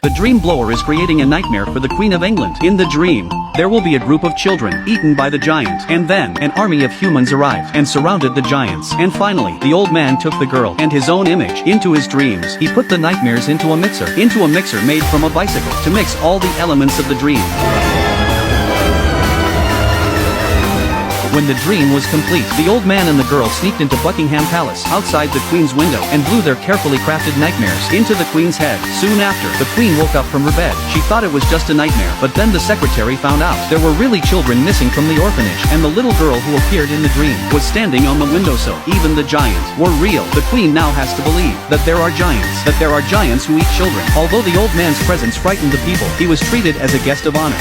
The dream blower is creating a nightmare for the Queen of England. In the dream, there will be a group of children eaten by the giant, and then an army of humans arrived and surrounded the giants. And finally, the old man took the girl and his own image into his dreams. He put the nightmares into a mixer made from a bicycle to mix all the elements of the dream. When the dream was complete, the old man and the girl sneaked into Buckingham Palace outside the Queen's window and blew their carefully crafted nightmares into the Queen's head. Soon after, the Queen woke up from her bed. She thought it was just a nightmare, but then the secretary found out there were really children missing from the orphanage, and the little girl who appeared in the dream was standing on the windowsill. Even the giants were real. The Queen now has to believe that there are giants who eat children. Although the old man's presence frightened the people, he was treated as a guest of honor.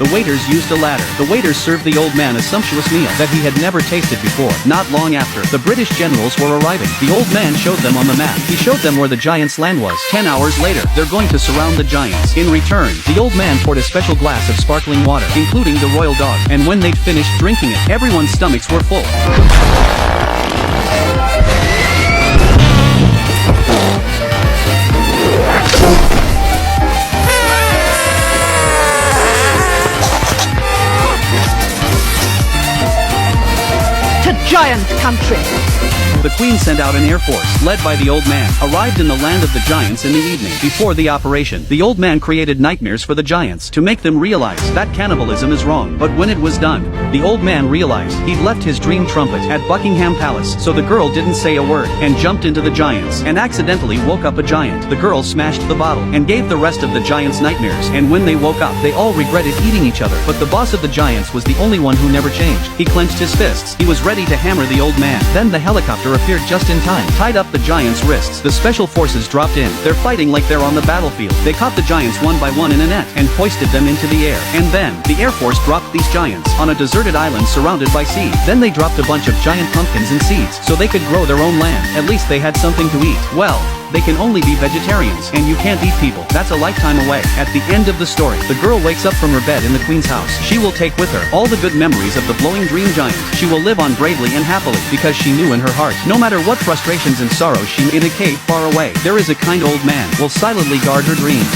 The waiters used a ladder. The waiters served the old man a sumptuous meal that he had never tasted before. Not long after, the British generals were arriving. The old man showed them on the map. He showed them where the giants' land was. 10 hours later, they're going to surround the giants. In return, the old man poured a special glass of sparkling water, including the royal dog. And when they'd finished drinking it, everyone's stomachs were full. Giant country. The Queen sent out an air force, led by the old man, arrived in the land of the giants in the evening. Before the operation, the old man created nightmares for the giants to make them realize that cannibalism is wrong. But when it was done, the old man realized he'd left his dream trumpet at Buckingham Palace, so the girl didn't say a word and jumped into the giants and accidentally woke up a giant. The girl smashed the bottle and gave the rest of the giants nightmares, and when they woke up, they all regretted eating each other. But the boss of the giants was the only one who never changed. He clenched his fists. He was ready to hammer the old man. Then the helicopter appeared just in time, tied up the giants' wrists. The special forces dropped in. They're fighting like they're on the battlefield. They caught the giants one by one in a net and hoisted them into the air. And then, the Air Force dropped these giants on a deserted island surrounded by sea. Then they dropped a bunch of giant pumpkins and seeds so they could grow their own land. At least they had something to eat. Well, they can only be vegetarians, and you can't eat people. That's a lifetime away. At the end of the story, the girl wakes up from her bed in the Queen's house. She will take with her all the good memories of the glowing dream giant. She will live on bravely and happily, because she knew in her heart, no matter what frustrations and sorrows she in a cave far away, there is a kind old man will silently guard her dreams.